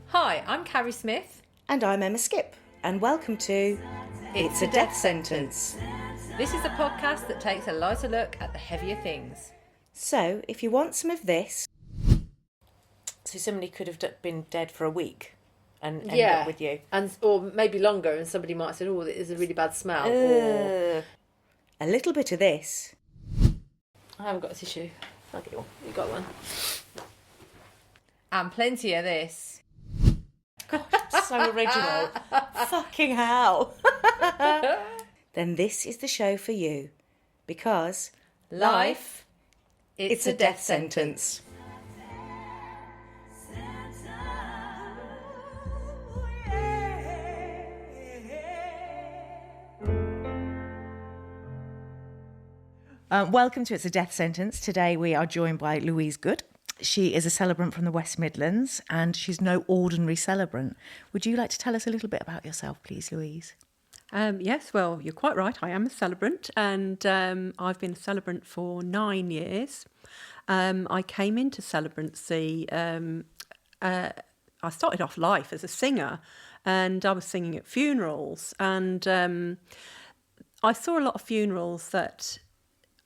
Hi, I'm Carrie Smith. And I'm Emma Skip, and welcome to It's a Death Sentence. This is a podcast that takes a lighter look at the heavier things. So, if you want some of this... So somebody could have been dead for a week and end up with you. Or maybe longer, and somebody might have said, oh, there's a really bad smell. Or... A little bit of this. I haven't got a tissue. I'll get you one. You got one. And plenty of this. God, so original. Fucking hell. Then this is the show for you. Because life, it's a death sentence. Welcome to It's a Death Sentence. Today we are joined by Louise Goode. She is a celebrant from the West Midlands and she's no ordinary celebrant. Would you like to tell us a little bit about yourself, please, Louise? Yes, well, you're quite right. I am a celebrant and I've been a celebrant for 9 years. I came into celebrancy, I started off life as a singer and I was singing at funerals and I saw a lot of funerals that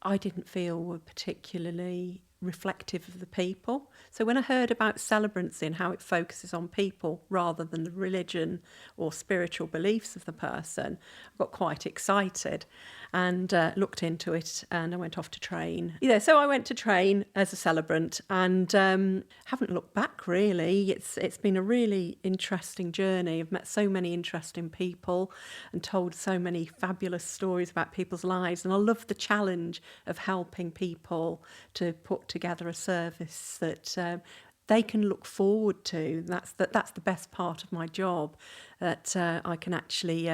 I didn't feel were particularly reflective of the people. So when I heard about celebrancy and how it focuses on people rather than the religion or spiritual beliefs of the person, I got quite excited and looked into it, and I went off to train. So I went to train as a celebrant and haven't looked back really. It's been a really interesting journey. I've met so many interesting people and told so many fabulous stories about people's lives, and I love the challenge of helping people to put together a service that they can look forward to. That's the best part of my job, that I can actually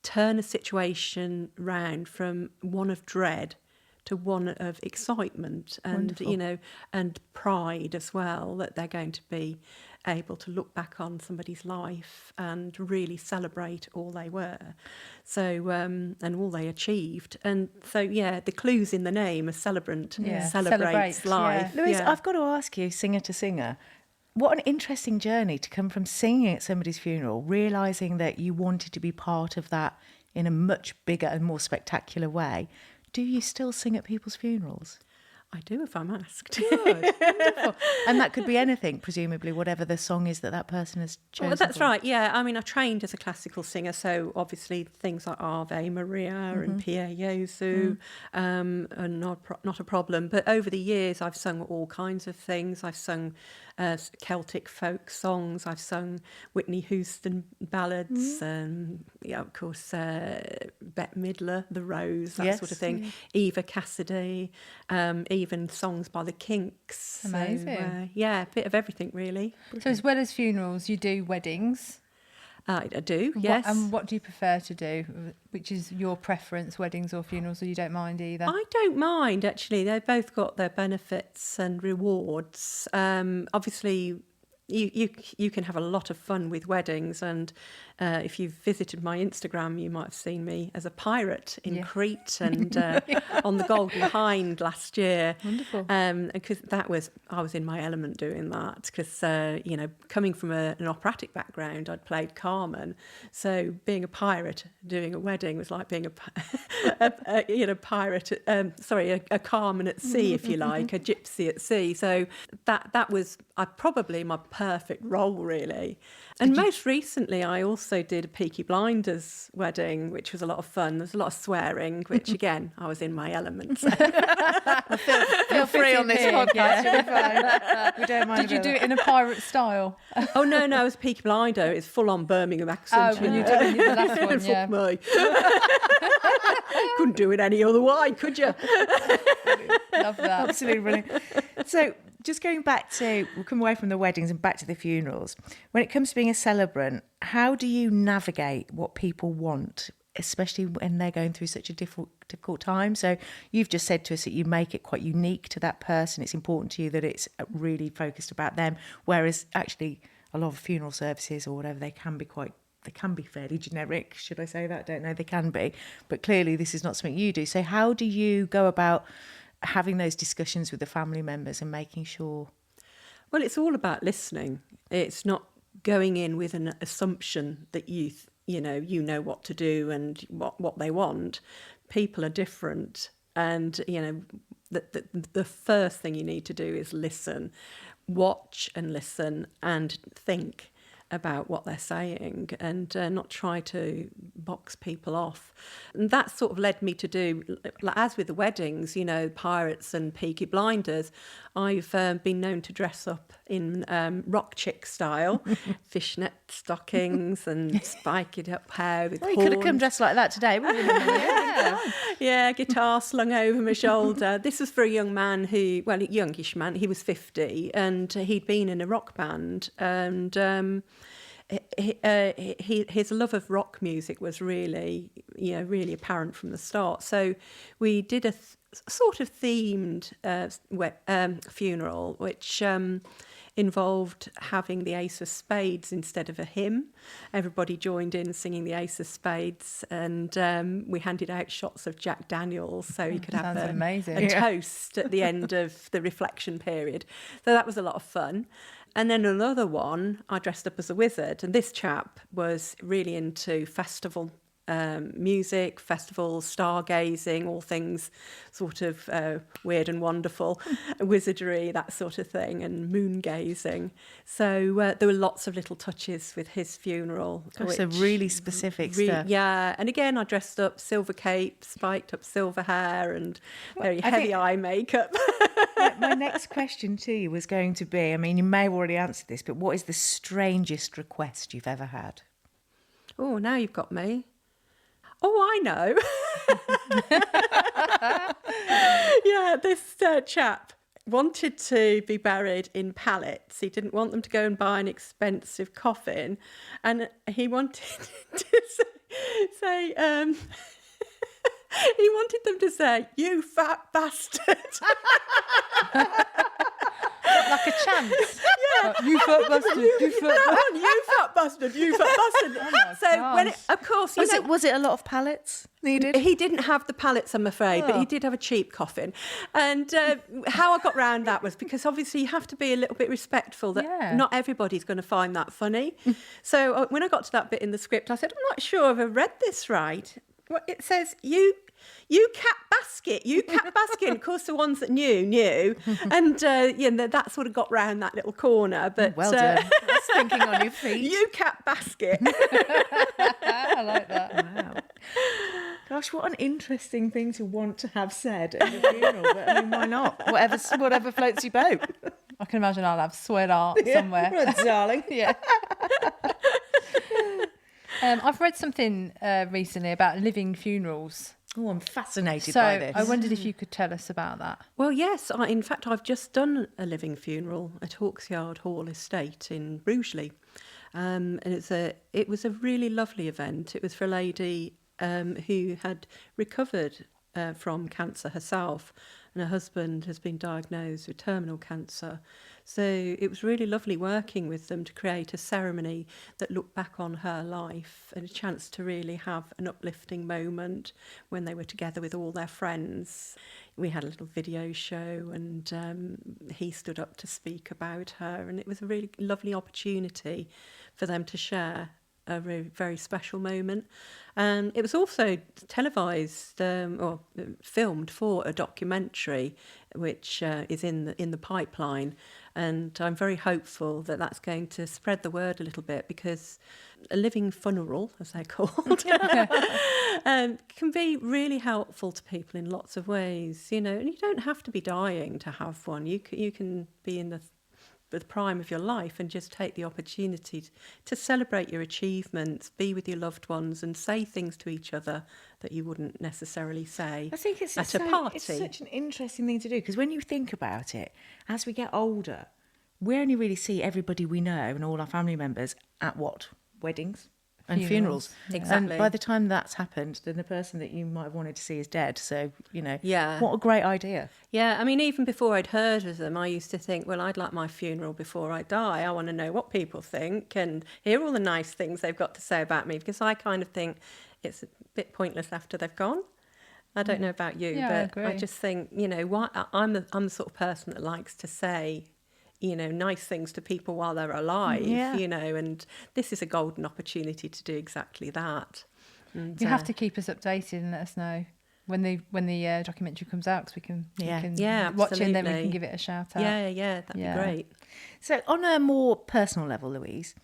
turn a situation round from one of dread to one of excitement and and pride as well, that they're going to be able to look back on somebody's life and really celebrate all they were, so and all they achieved. And so the clue's in the name. A celebrant celebrates life. Louise, I've got to ask you, singer to singer, what an interesting journey to come from singing at somebody's funeral, realising that you wanted to be part of that in a much bigger and more spectacular way. Do you still sing at people's funerals? I do, if I'm asked. Good, wonderful. And that could be anything, presumably, whatever the song is that person has chosen. Well, that's right, yeah. I mean, I trained as a classical singer, so obviously things like Ave Maria and Pie Jesu are not a problem. But over the years, I've sung all kinds of things. I've sung Celtic folk songs. I've sung Whitney Houston ballads, and of course, Bette Midler, The Rose, that sort of thing. Eva Cassidy, even songs by the Kinks. Amazing. So, a bit of everything really. So as well as funerals, you do weddings? I do, yes. And what do you prefer to do? Which is your preference, weddings or funerals, or you don't mind either? I don't mind, actually. They've both got their benefits and rewards. Obviously, you can have a lot of fun with weddings, and if you've visited my Instagram, you might have seen me as a pirate in Crete and on the Golden Hind last year. Wonderful. Because I was in my element doing that, because coming from an operatic background, I'd played Carmen, so being a pirate doing a wedding was like being a pirate, a Carmen at sea, if you like, a gypsy at sea. So that was probably my perfect role, really. And most recently, I also did a Peaky Blinders wedding, which was a lot of fun. There's a lot of swearing, which, again, I was in my element. So. Feel free on this podcast. You'll be fine. We don't mind. Did you do it in a pirate style? Oh, no, it was Peaky Blinder. It's full-on Birmingham accent. Oh, when you did the last one, Fuck me. Couldn't do it any other way, could you? Love that. Absolutely brilliant. So just going back to, we'll come away from the weddings and back to the funerals. When it comes to being a celebrant, how do you navigate what people want, especially when they're going through such a difficult time? So you've just said to us that you make it quite unique to that person. It's important to you that it's really focused about them, whereas actually a lot of funeral services or whatever, they can be quite they can be fairly generic. Should I say that? I don't know. They can be. But clearly this is not something you do. So how do you go about having those discussions with the family members and making sure? Well, it's all about listening. It's not going in with an assumption that you know what to do and what they want. People are different. And, the first thing you need to do is listen, watch and listen and think about what they're saying, and not try to box people off. And that sort of led me to do, as with the weddings, Pirates and Peaky Blinders, I've been known to dress up in rock chick style, fishnet stockings and spiked up hair with horns. You could have come dressed like that today, wouldn't you? Yeah, guitar slung over my shoulder. This was for a young man youngish man, he was 50, and he'd been in a rock band, and his love of rock music was really apparent from the start. So we did a sort of themed funeral, which involved having the Ace of Spades instead of a hymn. Everybody joined in singing the Ace of Spades, and we handed out shots of Jack Daniels so he could have a toast at the end of the reflection period. So that was a lot of fun. And then another one, I dressed up as a wizard, and this chap was really into festival music, festivals, stargazing, all things sort of weird and wonderful, wizardry, that sort of thing, and moon gazing. So there were lots of little touches with his funeral. So really specific stuff. Yeah, and again, I dressed up, silver cape, spiked up silver hair, and very heavy eye makeup. My next question to you was going to be, I mean, you may have already answered this, but what is the strangest request you've ever had? Oh, now you've got me. Oh, I know. Yeah, this chap wanted to be buried in pallets. He didn't want them to go and buy an expensive coffin. And he wanted to say he wanted them to say, "You fat bastard." Like a chance. Yeah. You fat bastard. You fat bastard. You fat bastard. You fat bastard. Oh when of course, was it a lot of pallets needed? He didn't have the pallets, I'm afraid, but he did have a cheap coffin. And how I got round that was because obviously you have to be a little bit respectful that not everybody's going to find that funny. So when I got to that bit in the script, I said, "I'm not sure if I've read this right." Well, it says, you cat basket, you cat basket. And of course, the ones that knew. And, that sort of got round that little corner. But well done. That's thinking on your feet. You cat basket. I like that. Wow. Gosh, what an interesting thing to want to have said at a funeral. But I mean, why not? Whatever floats your boat. I can imagine I'll have sweat art somewhere. Well, darling. Yeah. I've read something recently about living funerals. Oh, I'm fascinated by this. I wondered if you could tell us about that. Well, yes. In fact, I've just done a living funeral at Hawksyard Hall Estate in Rugeley. And it was a really lovely event. It was for a lady who had recovered from cancer herself, and her husband has been diagnosed with terminal cancer. So it was really lovely working with them to create a ceremony that looked back on her life and a chance to really have an uplifting moment when they were together with all their friends. We had a little video show, and he stood up to speak about her, and it was a really lovely opportunity for them to share a very, very special moment. And it was also televised or filmed for a documentary, which is in the pipeline. And I'm very hopeful that that's going to spread the word a little bit, because a living funeral, as they're called, can be really helpful to people in lots of ways. And you don't have to be dying to have one. You can be in the prime of your life and just take the opportunity to celebrate your achievements, be with your loved ones, and say things to each other that you wouldn't necessarily say at a party. It's such an interesting thing to do, because when you think about it, as we get older, we only really see everybody we know and all our family members at what? Weddings. and funerals. Exactly. And by the time that's happened, then the person that you might have wanted to see is dead. So, Yeah. what a great idea. Yeah, I mean, even before I'd heard of them, I used to think, well, I'd like my funeral before I die. I want to know what people think and hear all the nice things they've got to say about me, because I kind of think it's a bit pointless after they've gone. I don't know about you, but I just think, I'm the sort of person that likes to say, nice things to people while they're alive, and this is a golden opportunity to do exactly that. And, you have to keep us updated and let us know when the documentary comes out, because we can watch it and then we can give it a shout out. Yeah, that'd be great. So on a more personal level, Louise,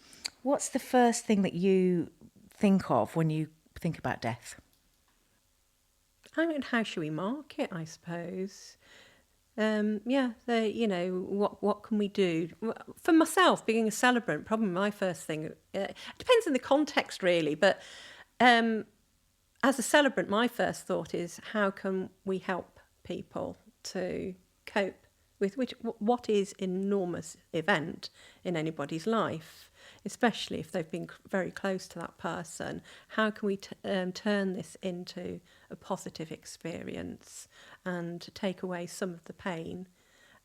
what's the first thing that you think of when you think about death? I mean, how should we mark it, I suppose? What can we do? For myself, being a celebrant, probably my first thing, it depends on the context really, but as a celebrant, my first thought is, how can we help people to cope with what is an enormous event in anybody's life, especially if they've been very close to that person? How can we turn this into a positive experience and take away some of the pain?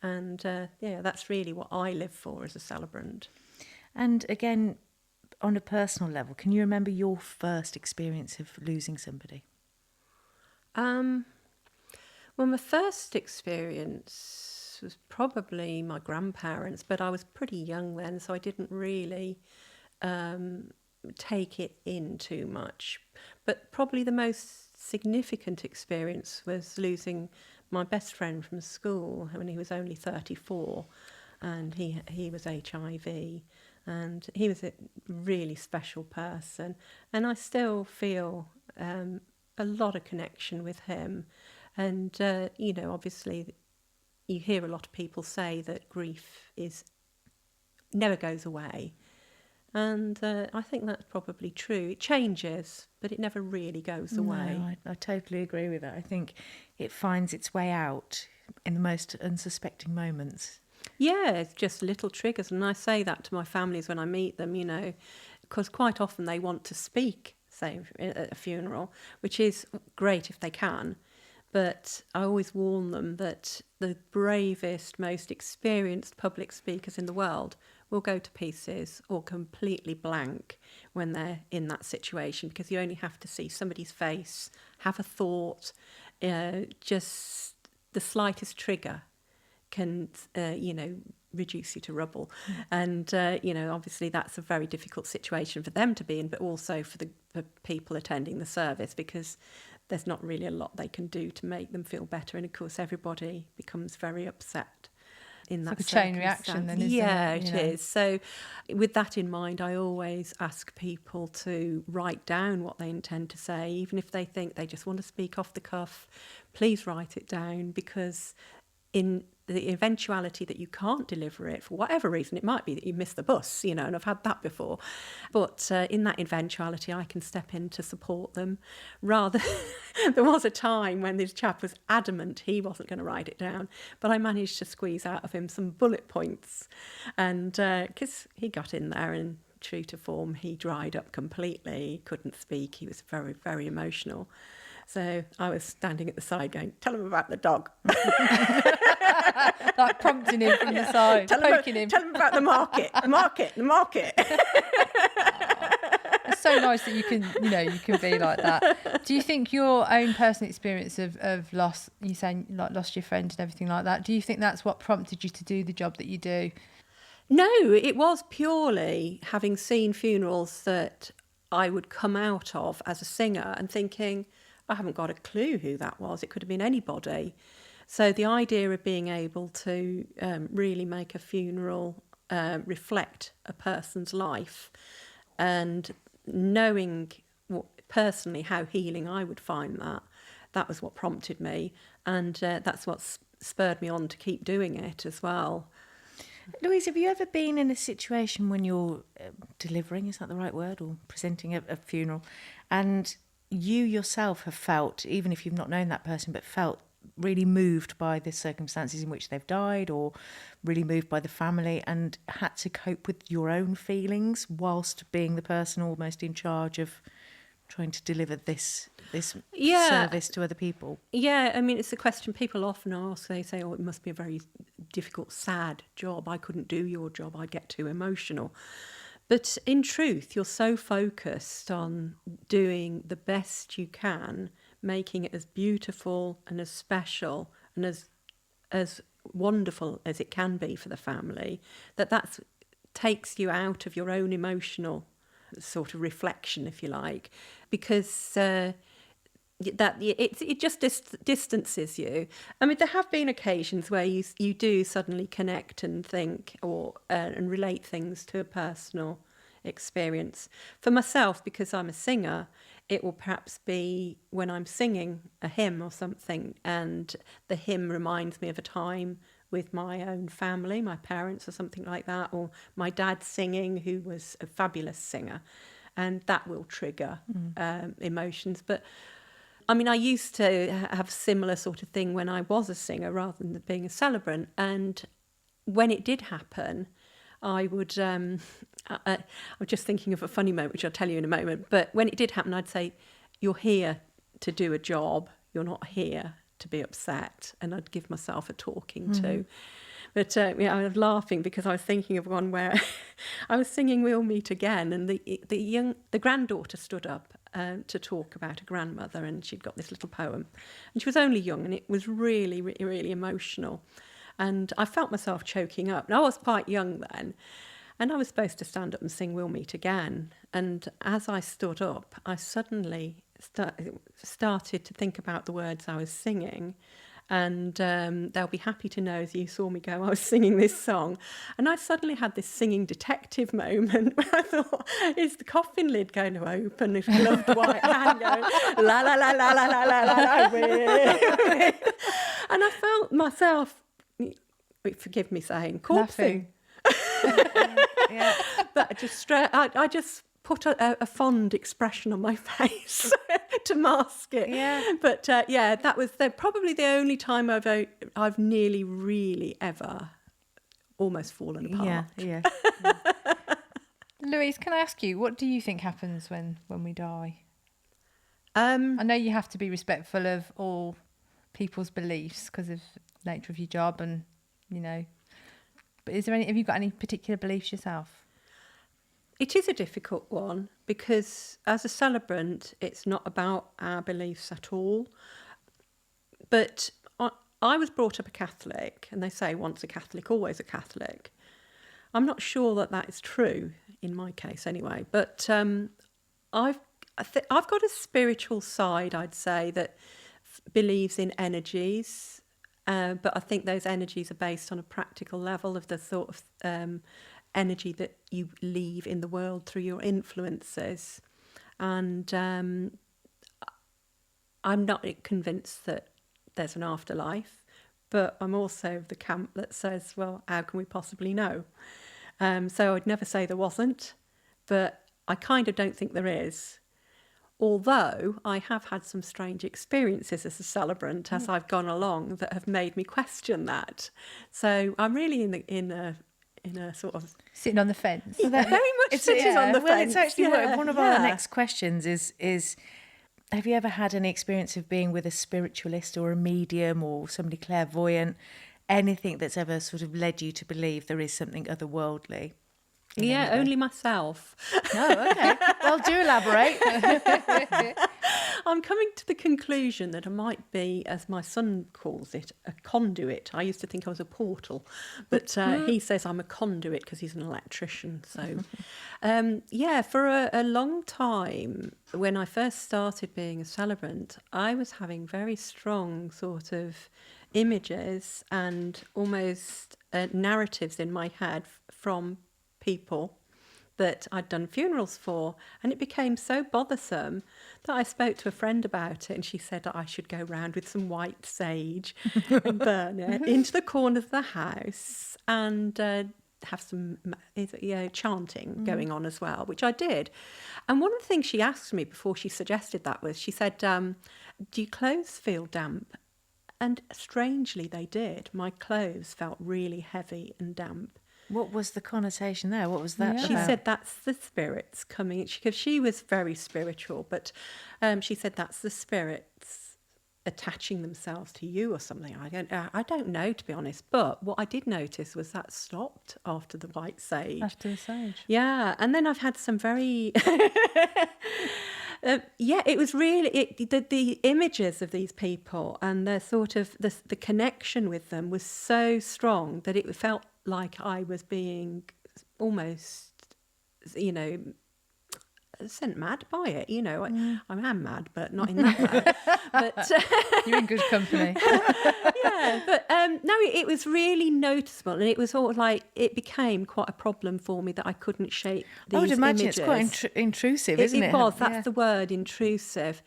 And that's really what I live for as a celebrant. And again, on a personal level, can you remember your first experience of losing somebody? Well, my first experience was probably my grandparents, but I was pretty young then, so I didn't really take it in too much. But probably the most significant experience was losing my best friend from school when he was only 34, and he was HIV. And he was a really special person, and I still feel a lot of connection with him. And obviously you hear a lot of people say that grief never goes away, and I think that's probably true. It changes, but it never really goes away. No, I totally agree with that. I think it finds its way out in the most unsuspecting moments. Yeah, it's just little triggers. And I say that to my families when I meet them, because quite often they want to speak, say, at a funeral, which is great if they can. But I always warn them that the bravest, most experienced public speakers in the world will go to pieces or completely blank when they're in that situation, because you only have to see somebody's face, have a thought, just the slightest trigger can, reduce you to rubble. And, obviously that's a very difficult situation for them to be in, but also for the people attending the service, because there's not really a lot they can do to make them feel better. And of course, everybody becomes very upset in that circumstance. Like a chain reaction then, isn't it? It is. So with that in mind, I always ask people to write down what they intend to say, even if they think they just want to speak off the cuff. Please write it down, because in the eventuality that you can't deliver it for whatever reason, it might be that you missed the bus, and I've had that before. But in that eventuality, I can step in to support them. Rather, there was a time when this chap was adamant he wasn't going to write it down, but I managed to squeeze out of him some bullet points. And because he got in there, and true to form, he dried up completely. He couldn't speak. He was very, very emotional. So I was standing at the side going, tell him about the dog. Like prompting him from the side, poking him. Tell him about the market. It's so nice that you can be like that. Do you think your own personal experience of loss, you saying like lost your friend and everything like that, do you think that's what prompted you to do the job that you do? No, it was purely having seen funerals that I would come out of as a singer and thinking, I haven't got a clue who that was. It could have been anybody. So the idea of being able to really make a funeral reflect a person's life, and knowing personally how healing I would find that was what prompted me. And that's what spurred me on to keep doing it as well. Louise, have you ever been in a situation when you're delivering, is that the right word, or presenting a funeral, and you yourself have felt, even if you've not known that person, but felt really moved by the circumstances in which they've died, or really moved by the family, and had to cope with your own feelings whilst being the person almost in charge of trying to deliver this service to other people? Yeah, I mean, it's a question people often ask. They say, oh, it must be a very difficult, sad job. I couldn't do your job. I'd get too emotional. But in truth, you're so focused on doing the best you can, making it as beautiful and as special and as wonderful as it can be for the family, that takes you out of your own emotional sort of reflection, if you like, because it just distances you. I mean, there have been occasions where you do suddenly connect and think and relate things to a personal experience. For myself, because I'm a singer, it will perhaps be when I'm singing a hymn or something, and the hymn reminds me of a time with my own family, my parents or something like that, or my dad singing, who was a fabulous singer, and that will trigger emotions. But I mean, I used to have a similar sort of thing when I was a singer rather than being a celebrant, and when it did happen, I would, I'm just thinking of a funny moment, which I'll tell you in a moment, but when it did happen, I'd say, you're here to do a job, you're not here to be upset, and I'd give myself a talking to. But I was laughing because I was thinking of one where I was singing We'll Meet Again, and the granddaughter stood up to talk about her grandmother, and she'd got this little poem, and she was only young, and it was really, really, really emotional. And I felt myself choking up. And I was quite young then. And I was supposed to stand up and sing We'll Meet Again. And as I stood up, I suddenly started to think about the words I was singing. And they'll be happy to know, as you saw me go, I was singing this song. And I suddenly had this singing detective moment where I thought, is the coffin lid going to open? This gloved white hand going, la, la, la, la, la, la, la, la, la. And I felt myself, forgive me saying, corpsing. Yeah. But I just put a fond expression on my face to mask it. Yeah. But that was probably the only time I've nearly really ever almost fallen apart. Yeah. Louise, can I ask you, what do you think happens when we die? I know you have to be respectful of all people's beliefs because of the nature of your job, and but have you got any particular beliefs yourself? It is a difficult one because as a celebrant, it's not about our beliefs at all. But I was brought up a Catholic, and they say once a Catholic, always a Catholic. I'm not sure that is true in my case anyway, but I've got a spiritual side, I'd say, that believes in energies. But I think those energies are based on a practical level of the sort of energy that you leave in the world through your influences. And I'm not convinced that there's an afterlife, but I'm also of the camp that says, well, how can we possibly know? So I'd never say there wasn't, but I kind of don't think there is. Although I have had some strange experiences as a celebrant as I've gone along that have made me question that. So I'm really in a sort of sitting on the fence. Very much sitting on the fence. Well, it's actually one of our next questions is have you ever had any experience of being with a spiritualist or a medium or somebody clairvoyant, anything that's ever sort of led you to believe there is something otherworldly? Yeah, only myself. Oh, okay. Well, do elaborate. I'm coming to the conclusion that I might be, as my son calls it, a conduit. I used to think I was a portal, but he says I'm a conduit because he's an electrician. So, for a long time, when I first started being a celebrant, I was having very strong sort of images and almost narratives in my head from people that I'd done funerals for, and it became so bothersome that I spoke to a friend about it, and she said that I should go round with some white sage and burn it into the corner of the house and have some chanting going on as well, which I did. And one of the things she asked me before she suggested that was, she said, do your clothes feel damp? And strangely, they did. My clothes felt really heavy and damp. What was the connotation there? What was that? Yeah. She about? said that's the spirits coming, because she was very spiritual, but she said that's the spirits attaching themselves to you or something. I don't know, to be honest. But what I did notice was that stopped after the white sage. After the sage. Yeah, and then I've had some very... it was really... The images of these people and the sort of... The connection with them was so strong that it felt like I was being almost, sent mad by it. I am mad, but not in that way. But You're in good company. yeah, but no, it was really noticeable, and it was all like it became quite a problem for me that I couldn't shake these I would imagine images. it's quite intrusive, isn't it? It was. That's Yeah. the word, intrusive.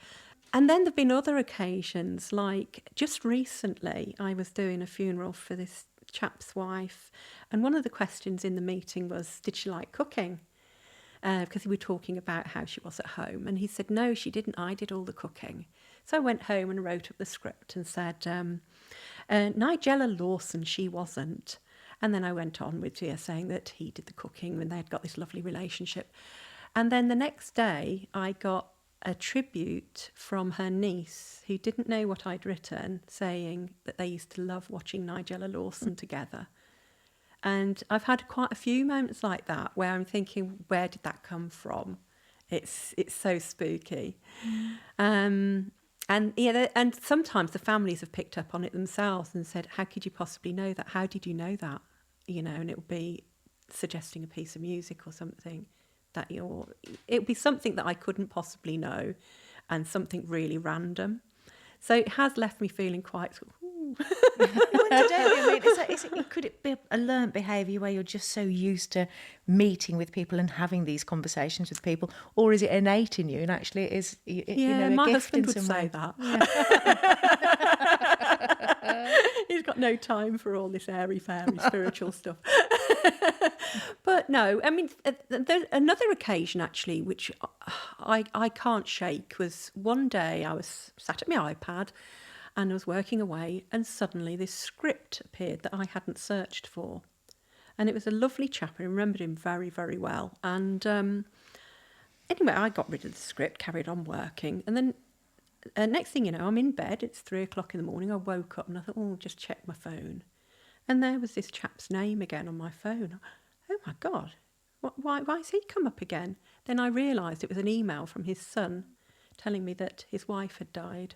And then there've been other occasions, like just recently, I was doing a funeral for this chap's wife, and one of the questions in the meeting was, did she like cooking? Because we were talking about how she was at home, and he said, no, she didn't, I did all the cooking. So I went home and wrote up the script and said, Nigella Lawson, she wasn't. And then I went on with saying that he did the cooking and they had got this lovely relationship. And then the next day I got a tribute from her niece, who didn't know what I'd written, saying that they used to love watching Nigella Lawson together. And I've had quite a few moments like that where I'm thinking, where did that come from? It's so spooky. And sometimes the families have picked up on it themselves and said, how could you possibly know that? How did you know that? And it would be suggesting a piece of music or something. It would be something that I couldn't possibly know, and something really random. So it has left me feeling quite... Could it be a learnt behaviour where you're just so used to meeting with people and having these conversations with people, or is it innate in you and actually it is a my gift in husband would some say way? that. He's got no time for all this airy-fairy spiritual stuff. But no, I mean, there's another occasion actually, which I can't shake, was one day I was sat at my iPad and I was working away, and suddenly this script appeared that I hadn't searched for. And it was a lovely chap. I remembered him very, very well. And anyway, I got rid of the script, carried on working. And then next thing you know, I'm in bed. It's 3:00 in the morning. I woke up and I thought, I'll just check my phone. And there was this chap's name again on my phone. Oh, my God. Why has he come up again? Then I realised it was an email from his son telling me that his wife had died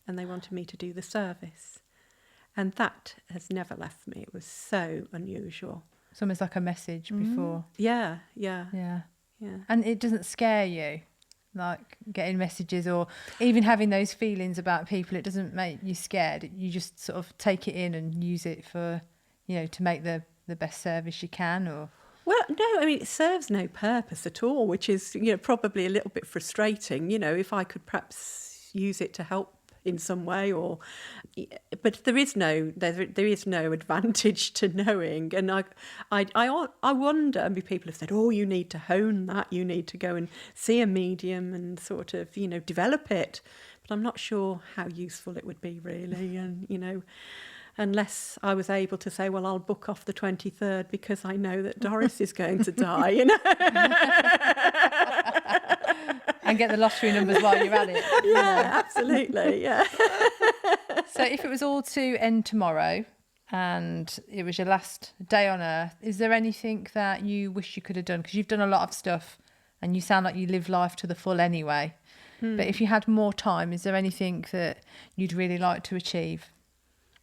and they wanted me to do the service. And that has never left me. It was so unusual. It's almost like a message before. Yeah. Yeah. And it doesn't scare you, like getting messages or even having those feelings about people. It doesn't make you scared. You just sort of take it in and use it for, to make the best service you can, or... Well, no, I mean, it serves no purpose at all, which is, probably a little bit frustrating, if I could perhaps use it to help in some way, but there is no advantage to knowing. And I wonder, and people have said, oh, you need to hone that, you need to go and see a medium and sort of, develop it. But I'm not sure how useful it would be really. And, unless I was able to say, well, I'll book off the 23rd because I know that Doris is going to die, And get the lottery numbers while you're at it. Yeah, absolutely, yeah. So if it was all to end tomorrow and it was your last day on Earth, is there anything that you wish you could have done? Because you've done a lot of stuff and you sound like you live life to the full anyway. But if you had more time, is there anything that you'd really like to achieve?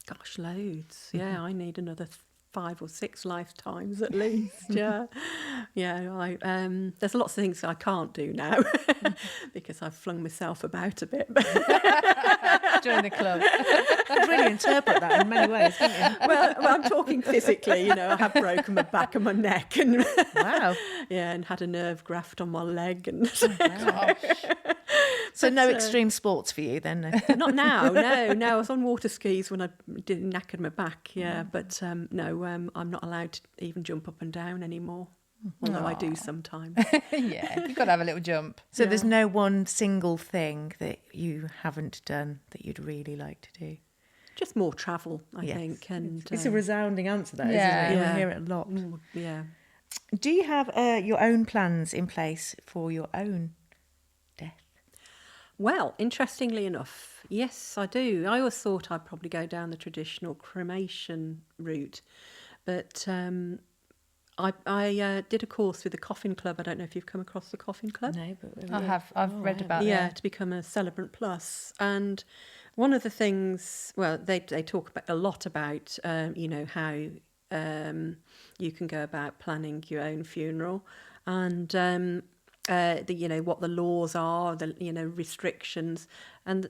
Gosh, loads. Yeah, I need another 5 or 6 lifetimes at least. Yeah. There's lots of things I can't do now because I've flung myself about a bit. Join the club. You'd really interpret that in many ways, don't you? Well, I'm talking physically, I have broken my back and my neck and Wow. yeah, and had a nerve graft on my leg and So no extreme sports for you then? No? not now, no. I was on water skis when I knackered my back, but no, I'm not allowed to even jump up and down anymore, although I do sometimes. Yeah, you've got to have a little jump. So there's no one single thing that you haven't done that you'd really like to do? Just more travel, I Yes. think. And It's a resounding answer, that, Yeah. isn't it? Yeah. We hear it a lot. yeah. Do you have your own plans in place for your own death? Well, interestingly enough, yes, I do. I always thought I'd probably go down the traditional cremation route, but I did a course with the Coffin Club. I don't know if you've come across the Coffin Club. No, but I have. I've read about Yeah, to become a Celebrant Plus. And one of the things, well, they talk about, a lot about, how you can go about planning your own funeral, and what the laws are, the restrictions, and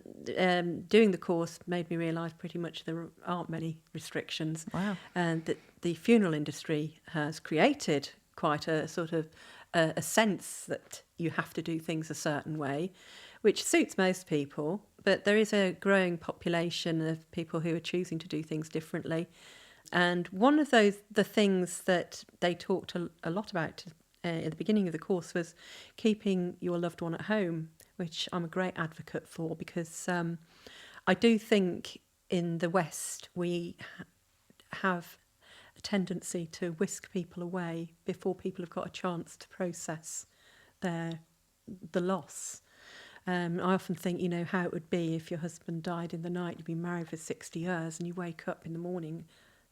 doing the course made me realise pretty much there aren't many restrictions. Wow. And that the funeral industry has created quite a sort of a sense that you have to do things a certain way, which suits most people, but there is a growing population of people who are choosing to do things differently. And one of the things that they talked a lot about at the beginning of the course was keeping your loved one at home, which I'm a great advocate for, because I do think in the West we have a tendency to whisk people away before people have got a chance to process the loss. I often think, how it would be if your husband died in the night, you've been married for 60 years and you wake up in the morning,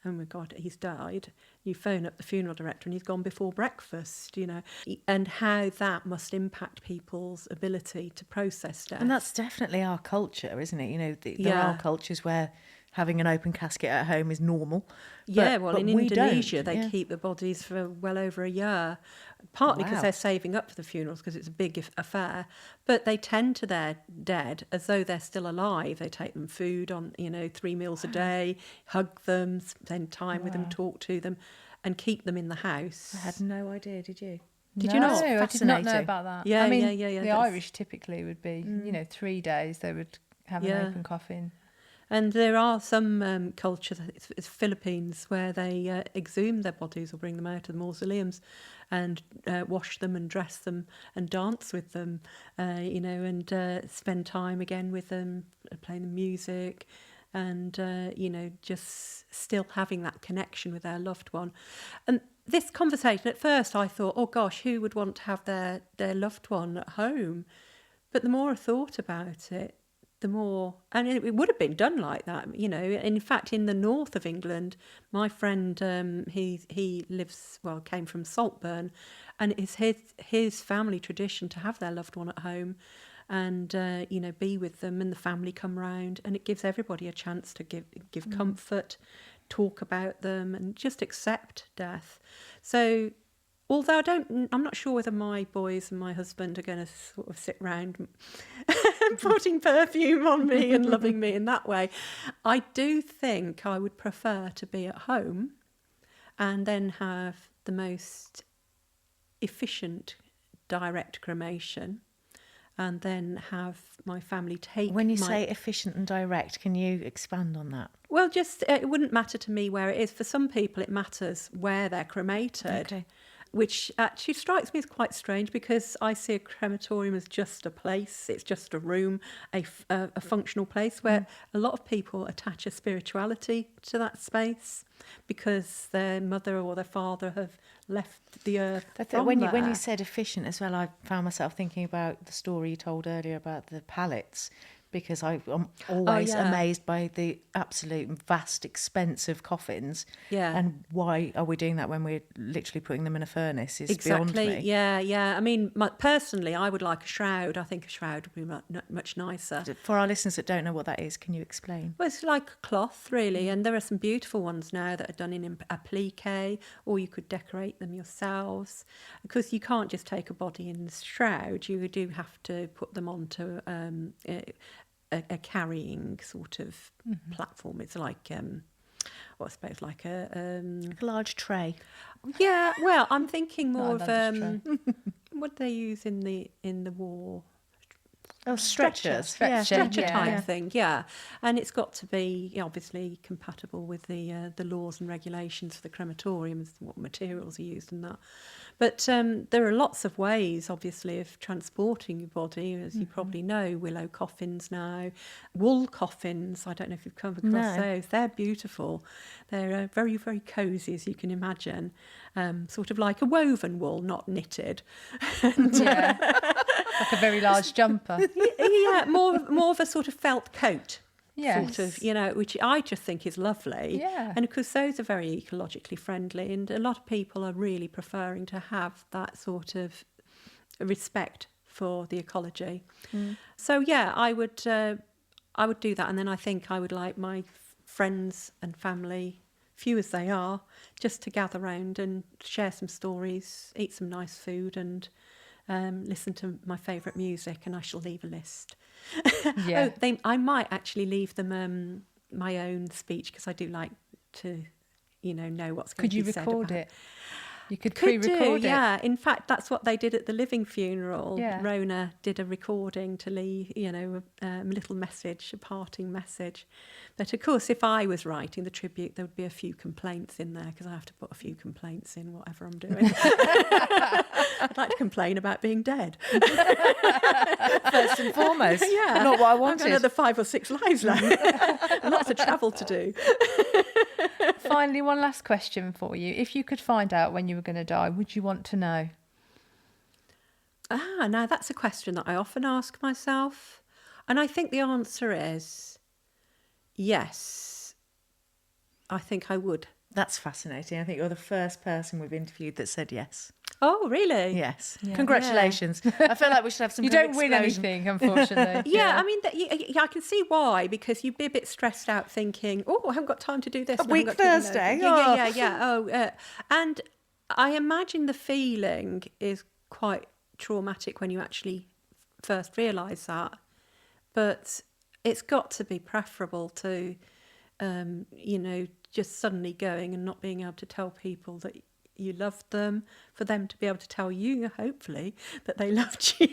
oh my God, he's died. You phone up the funeral director and he's gone before breakfast, and how that must impact people's ability to process death. And that's definitely our culture, isn't it? There Yeah. are cultures where having an open casket at home is normal. Yeah, but in we Indonesia, don't. they Yeah. keep the bodies for well over a year, partly because Wow. they're saving up for the funerals because it's a big affair, but they tend to their dead as though they're still alive. They take them food on, 3 meals a day, hug them, spend time with them, talk to them, and keep them in the house. I had no idea, did you? Did you not? No, I did not know Fascinating. about that. Yeah, I mean, yeah. The That's- Irish typically would be, 3 days they would have an Yeah. open coffin. And there are some cultures, it's Philippines, where they exhume their bodies or bring them out of the mausoleums and wash them and dress them and dance with them, and spend time again with them, playing the music and, just still having that connection with their loved one. And this conversation, at first I thought, oh gosh, who would want to have their loved one at home? But the more I thought about it, the more, and it would have been done like that, In fact, in the north of England, my friend, he lives, came from Saltburn, and it's his family tradition to have their loved one at home, and be with them, and the family come round, and it gives everybody a chance to give comfort, talk about them, and just accept death. So, although I'm not sure whether my boys and my husband are going to sort of sit round putting perfume on me and loving me in that way, I do think I would prefer to be at home and then have the most efficient direct cremation, and then have my family take. When you say efficient and direct, can you expand on that? Well, just it wouldn't matter to me where it is. For some people, it matters where they're cremated. Okay. Which actually strikes me as quite strange, because I see a crematorium as just a place, it's just a room, a functional place where a lot of people attach a spirituality to that space because their mother or their father have left the earth. When you said efficient as well, I found myself thinking about the story you told earlier about the pallets, because I'm always amazed by the absolute vast expense of coffins. Yeah. And why are we doing that when we're literally putting them in a furnace is beyond me. Yeah. I mean, personally, I would like a shroud. I think a shroud would be much nicer. For our listeners that don't know what that is, can you explain? Well, it's like a cloth, really, and there are some beautiful ones now that are done in applique, or you could decorate them yourselves, because you can't just take a body in the shroud. You do have to put them onto a carrying sort of platform. It's like I suppose like a large tray. Yeah, well, I'm thinking more I of love this tray. what do they use in the war? Oh, stretchers. Stretcher yeah. type Yeah. thing, yeah. And it's got to be obviously compatible with the laws and regulations for the crematoriums, what materials are used and that. But there are lots of ways, obviously, of transporting your body, as you probably know. Willow coffins now, wool coffins. I don't know if you've come across those. They're beautiful. They're very, very cosy, as you can imagine. Sort of like a woven wool, not knitted. Yeah. Like a very large jumper. Yeah, more of a sort of felt coat. Yes. Sort of, you know, which I just think is lovely. Yeah. And of course, those are very ecologically friendly, and a lot of people are really preferring to have that sort of respect for the ecology. So yeah, I would do that, and then I think I would like my friends and family, few as they are, just to gather round and share some stories, eat some nice food, and listen to my favourite music, and I shall leave a list. Yeah. I might actually leave them my own speech, because I do like to, know what's going Could to you be said. record about. it? You could Could pre-record do, it. yeah. In fact, that's what they did at the living funeral. Yeah. Rona did a recording to leave, a little message, a parting message. But of course, if I was writing the tribute, there would be a few complaints in there, because I have to put a few complaints in whatever I'm doing. I'd like to complain about being dead. First and foremost. Yeah. Not what I I've got wanted. another 5 or 6 lives left. And lots of travel to do. Finally, one last question for you. If you could find out when you were going to die, would you want to know? Now that's a question that I often ask myself. And I think the answer is yes. I think I would. That's fascinating. I think you're the first person we've interviewed that said yes. Oh, really? Yes. Yeah. Congratulations. I feel like we should have some You kind of don't win explosion. anything, unfortunately. Yeah, I mean, I can see why, because you'd be a bit stressed out thinking, oh, I haven't got time to do this. and I week haven't got time to do Thursday, that." Yeah. Oh, and I imagine the feeling is quite traumatic when you actually first realise that. But it's got to be preferable to, just suddenly going and not being able to tell people that you loved them, for them to be able to tell you, hopefully, that they loved you.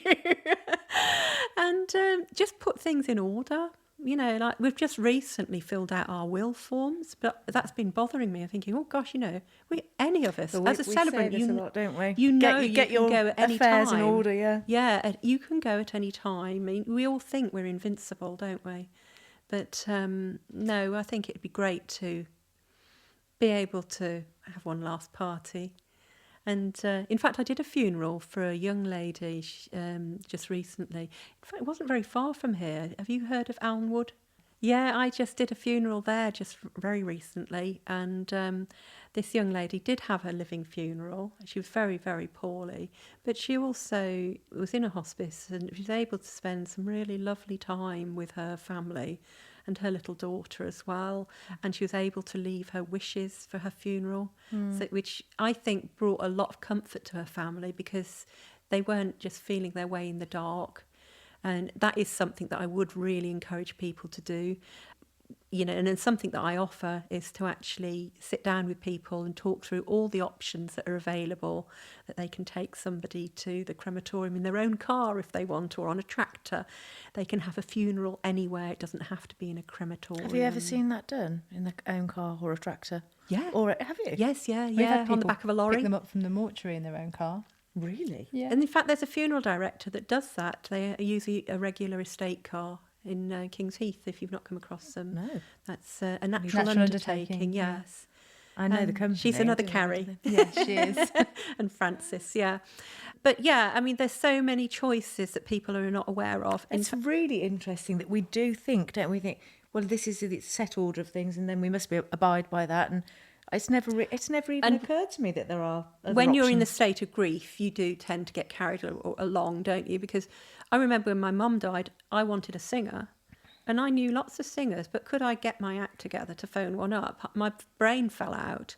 And just put things in order. Like we've just recently filled out our will forms, but that's been bothering me. I'm thinking, oh gosh, any of us, But as a celebrant, say this a lot, don't we? you know get you your can go at any affairs time. in order, yeah. Yeah, you can go at any time. I mean, we all think we're invincible, don't we? But no, I think it'd be great to be able to have one last party. And in fact, I did a funeral for a young lady just recently. In fact, it wasn't very far from here. Have you heard of Alnwood? Yeah, I just did a funeral there just very recently. And this young lady did have her living funeral. She was very, very poorly. But she also was in a hospice, and she was able to spend some really lovely time with her family and her little daughter as well. And she was able to leave her wishes for her funeral, which I think brought a lot of comfort to her family, because they weren't just feeling their way in the dark. And that is something that I would really encourage people to do. And then something that I offer is to actually sit down with people and talk through all the options that are available, that they can take somebody to the crematorium in their own car if they want, or on a tractor. They can have a funeral anywhere. It doesn't have to be in a crematorium. Have you ever seen that done in their own car or a tractor? Yeah. Or have you? Yes, yeah, We've had on the people back of a lorry. pick them up from the mortuary in their own car. Really? Yeah. And in fact, there's a funeral director that does that. They use a regular estate car in King's Heath, if you've not come across them. No. That's a natural undertaking, yes. I know the company. She's another I do Carrie. Yeah, she is. And Francis, yeah. But yeah, I mean, there's so many choices that people are not aware of. It's really interesting that we do think, don't we? Think, well, this is the set order of things, and then we must abide by that. And it's never even occurred to me that there are other when you're in the options. state of grief, you do tend to get carried along, don't you? Because I remember when my mum died, I wanted a singer. And I knew lots of singers, but could I get my act together to phone one up? My brain fell out.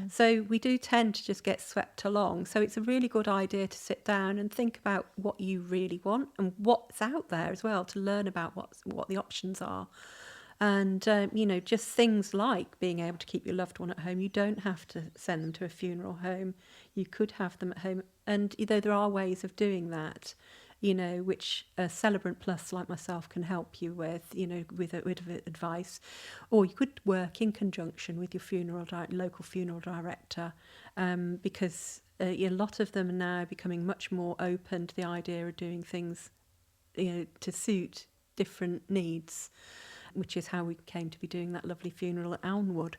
So we do tend to just get swept along. So it's a really good idea to sit down and think about what you really want and what's out there as well, to learn about what the options are. And, just things like being able to keep your loved one at home. You don't have to send them to a funeral home. You could have them at home. And there are ways of doing that. which a celebrant plus like myself can help you with, with advice. Or you could work in conjunction with your local funeral director, because a lot of them are now becoming much more open to the idea of doing things, to suit different needs, which is how we came to be doing that lovely funeral at Elmwood.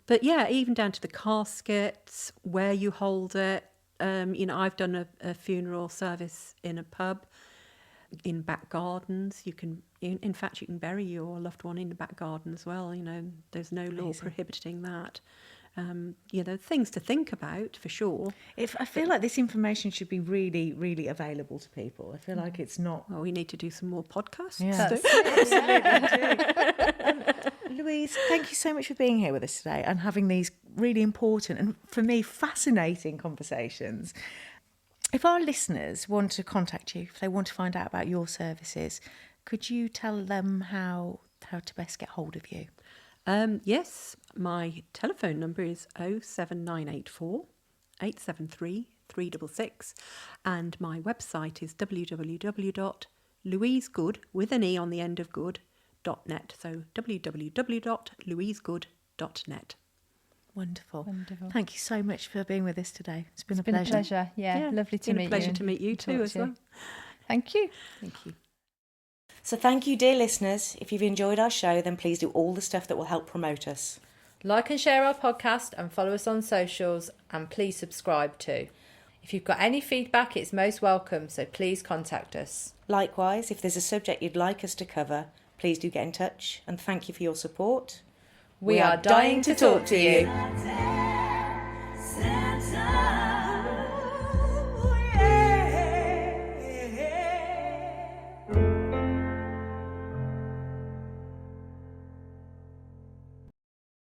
But yeah, even down to the caskets, where you hold it. I've done a funeral service in a pub, in back gardens. You can bury your loved one in the back garden as well. There's no law prohibiting that. Things to think about for sure. I feel like this information should be really, really available to people. I feel like it's not. Well, we need to do some more podcasts. Yeah. Absolutely. Louise, thank you so much for being here with us today and having these really important and, for me, fascinating conversations. If our listeners want to contact you, if they want to find out about your services, could you tell them how to best get hold of you? Yes, my telephone number is 07984 873 366, and my website is www.louisegoode, with an E on the end of good.net. So www.louisegoode.net. Wonderful. Thank you so much for being with us today. It's been a Been pleasure. a pleasure. Yeah, lovely to meet you. Pleasure to meet you too as well. Thank you. Thank you. So thank you, dear listeners. If you've enjoyed our show, then please do all the stuff that will help promote us. Like and share our podcast and follow us on socials, and please subscribe too. If you've got any feedback, it's most welcome, so please contact us. Likewise, if there's a subject you'd like us to cover, please do get in touch, and thank you for your support. We are dying to talk to you.